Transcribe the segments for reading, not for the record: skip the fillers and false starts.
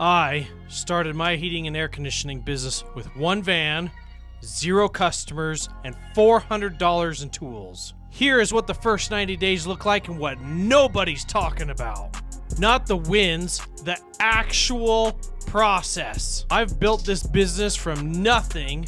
I started my heating and air conditioning business with one van, 0 customers, and $400 in tools. Here is what the first 90 days look like and what nobody's talking about. Not the wins, the actual process. I've built this business from nothing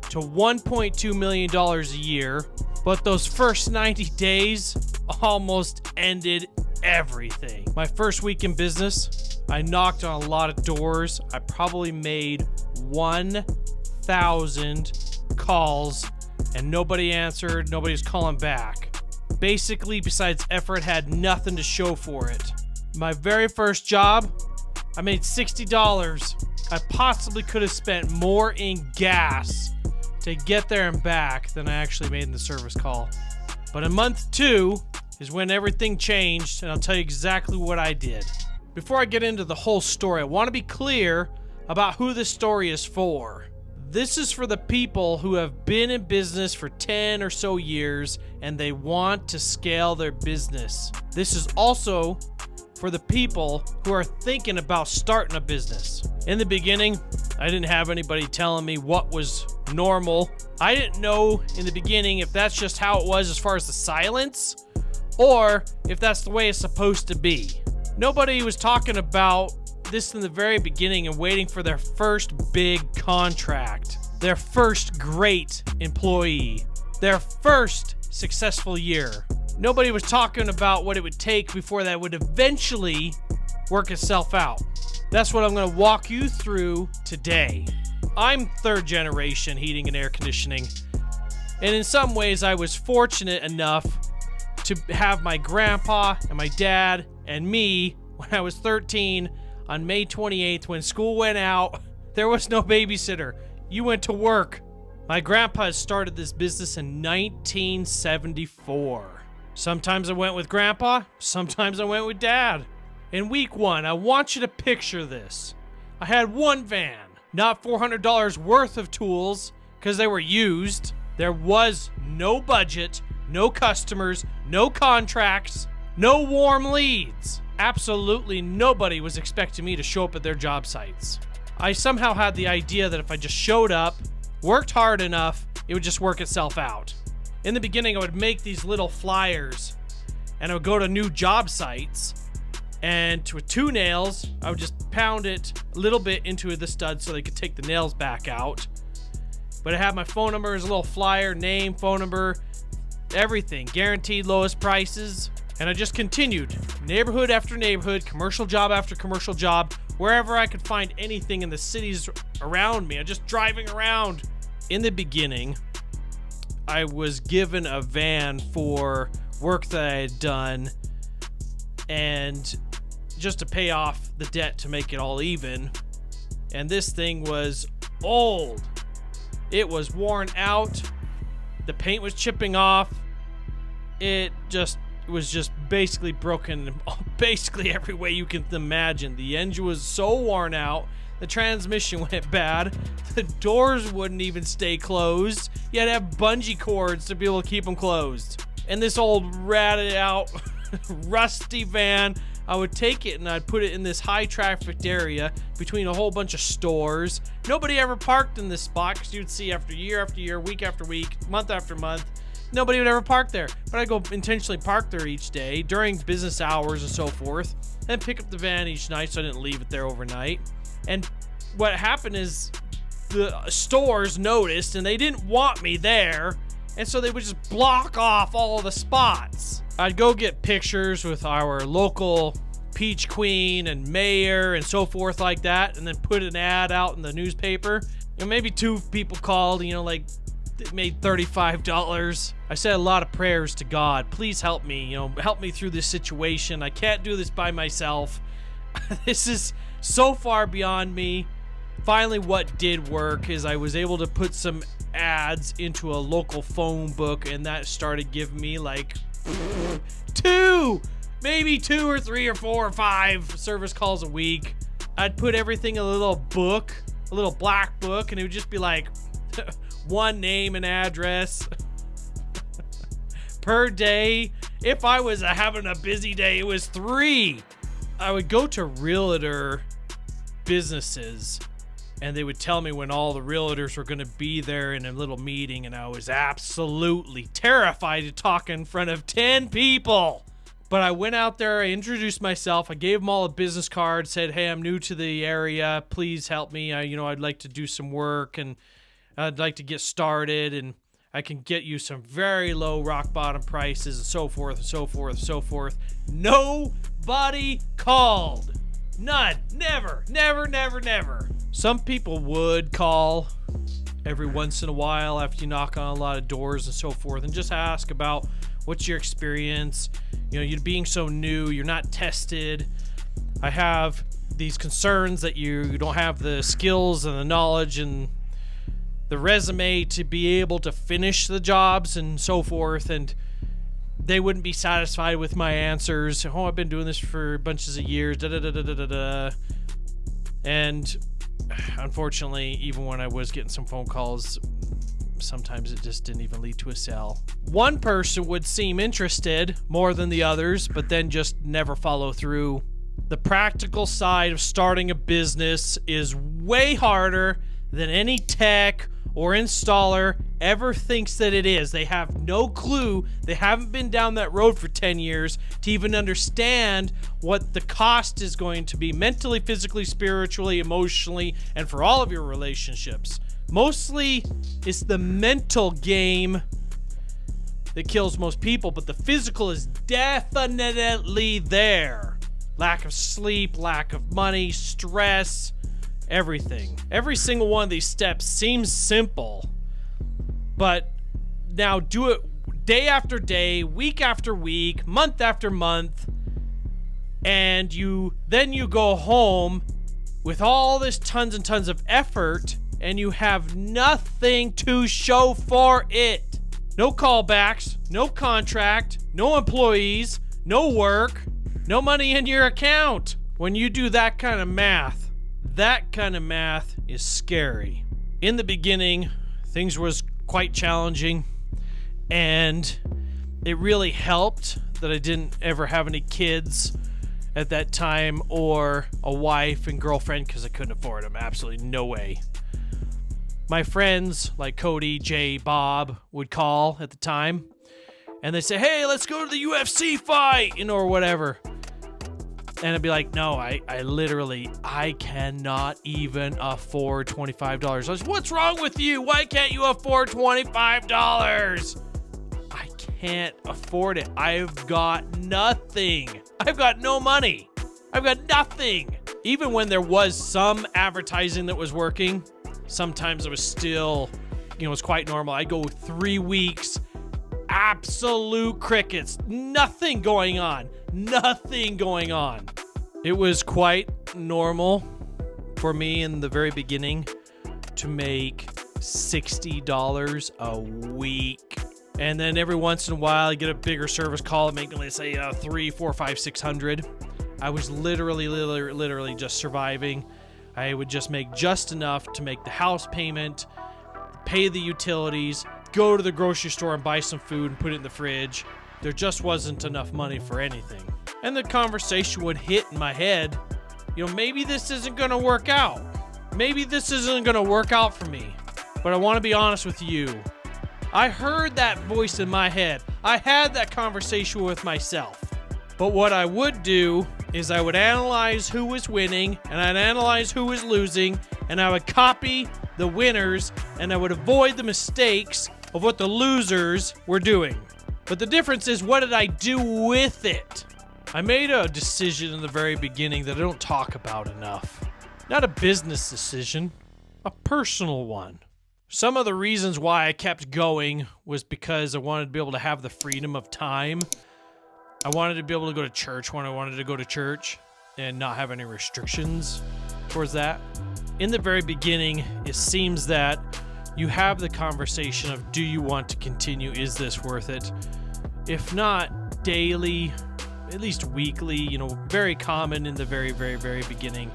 to $1.2 million a year, but those first 90 days almost ended everything. My first week in business, I knocked on a lot of doors. I probably made 1,000 calls and nobody answered, nobody's calling back. Basically, besides effort, had nothing to show for it. My very first job, I made $60. I possibly could have spent more in gas to get there and back than I actually made in the service call. But in month 2 is when everything changed, and I'll tell you exactly what I did. Before I get into the whole story, I want to be clear about who this story is for. This is for the people who have been in business for 10 or so years and they want to scale their business. This is also for the people who are thinking about starting a business. In the beginning, I didn't have anybody telling me what was normal. I didn't know in the beginning if that's just how it was as far as the silence, or if that's the way it's supposed to be. Nobody was talking about this in the very beginning and waiting for their first big contract, their first great employee, their first successful year. Nobody was talking about what it would take before that would eventually work itself out. That's what I'm going to walk you through today. I'm 3rd generation heating and air conditioning, and in some ways I was fortunate enough to have my grandpa and my dad and me when I was 13 on May 28th when school went out. There was no babysitter. You went to work. My grandpa started this business in 1974. Sometimes I went with grandpa, sometimes I went with dad. In week 1, I want you to picture this. I had one van, not $400 worth of tools because they were used. There was no budget, no customers, no contracts, no warm leads. Absolutely nobody was expecting me to show up at their job sites. I somehow had the idea that if I just showed up, worked hard enough, it would just work itself out. In the beginning, I would make these little flyers and I would go to new job sites, and with 2 nails, I would just pound it a little bit into the stud so they could take the nails back out. But I had my phone number as a little flyer, name, phone number, everything, guaranteed lowest prices. And I just continued, neighborhood after neighborhood, commercial job after commercial job, wherever I could find anything in the cities around me. I'm just driving around. In the beginning, I was given a van for work that I had done, and just to pay off the debt to make it all even. And this thing was old. It was worn out. The paint was chipping off. It was just basically broken in basically every way you can imagine. The engine was so worn out, the transmission went bad, the doors wouldn't even stay closed. You had to have bungee cords to be able to keep them closed. And this old ratted out rusty van, I would take it and I'd put it in this high trafficked area between a whole bunch of stores. Nobody ever parked in this spot because you'd see after year, week after week, month after month, nobody would ever park there. But I'd go intentionally park there each day during business hours and so forth, and pick up the van each night so I didn't leave it there overnight. And what happened is the stores noticed and they didn't want me there, and so they would just block off all of the spots. I'd go get pictures with our local peach queen and mayor and so forth like that, and then put an ad out in the newspaper. And maybe 2 people called, like they made $35. I said a lot of prayers to God. Please help me, help me through this situation. I can't do this by myself. This is so far beyond me. Finally, what did work is I was able to put some ads into a local phone book, and that started giving me like 2, maybe 2 or 3 or 4 or 5 service calls a week. I'd put everything in a little book, a little black book, and it would just be like one name and address per day. If I was having a busy day, it was 3. I would go to realtor businesses, and they would tell me when all the realtors were going to be there in a little meeting, and I was absolutely terrified to talk in front of 10 people. But I went out there, I introduced myself, I gave them all a business card, said, hey, I'm new to the area, please help me. I'd like to do some work, and I'd like to get started, and I can get you some very low rock bottom prices, and so forth, and so forth, and so forth. Nobody called. None. Never. Never, never, never. Some people would call every once in a while after you knock on a lot of doors and so forth, and just ask about what's your experience. You're being so new, you're not tested. I have these concerns that you don't have the skills and the knowledge and the resume to be able to finish the jobs and so forth, and they wouldn't be satisfied with my answers. Oh, I've been doing this for bunches of years, and unfortunately, even when I was getting some phone calls, sometimes it just didn't even lead to a sale. One person would seem interested more than the others, but then just never follow through. The practical side of starting a business is way harder than any tech or installer ever thinks that it is. They have no clue. They haven't been down that road for 10 years to even understand what the cost is going to be mentally, physically, spiritually, emotionally, and for all of your relationships. Mostly, it's the mental game that kills most people, but the physical is definitely there. Lack of sleep, lack of money, stress, everything. Every single one of these steps seems simple, but now do it day after day, week after week, month after month, and then you go home with all this tons and tons of effort, and you have nothing to show for it. No callbacks, no contract, no employees, no work, no money in your account. When you do that kind of math is scary. In the beginning, things was quite challenging, and it really helped that I didn't ever have any kids at that time or a wife and girlfriend, because I couldn't afford them. Absolutely no way. My friends like Cody, Jay, Bob would call at the time, and they'd say, hey, let's go to the UFC fight, or whatever. And I'd be like, no, I cannot even afford $25. I was, what's wrong with you? Why can't you afford $25? I can't afford it. I've got nothing. I've got no money. I've got nothing. Even when there was some advertising that was working, sometimes it was still, it was quite normal. I'd go 3 weeks, absolute crickets, nothing going on. Nothing going on. It was quite normal for me in the very beginning to make $60 a week. And then every once in a while, I get a bigger service call and make, let's say, 3, 4, 5, 600. I was literally just surviving. I would just make just enough to make the house payment, pay the utilities, go to the grocery store and buy some food and put it in the fridge. There just wasn't enough money for anything. And the conversation would hit in my head, maybe this isn't going to work out. Maybe this isn't going to work out for me. But I want to be honest with you. I heard that voice in my head. I had that conversation with myself. But what I would do is I would analyze who was winning, and I'd analyze who was losing, and I would copy the winners, and I would avoid the mistakes of what the losers were doing. But the difference is, what did I do with it? I made a decision in the very beginning that I don't talk about enough. Not a business decision, a personal one. Some of the reasons why I kept going was because I wanted to be able to have the freedom of time. I wanted to be able to go to church when I wanted to go to church and not have any restrictions towards that. In the very beginning, it seems that you have the conversation of, do you want to continue? Is this worth it? If not daily, at least weekly, very common in the very, very, very beginning.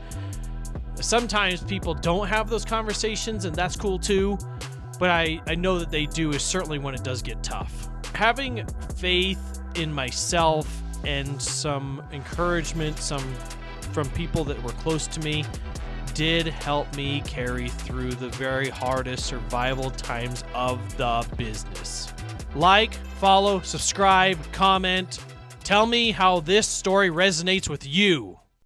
Sometimes people don't have those conversations, and that's cool too, but I know that they do, is certainly when it does get tough. Having faith in myself and some encouragement from people that were close to me did help me carry through the very hardest survival times of the business. Like, follow, subscribe, comment. Tell me how this story resonates with you.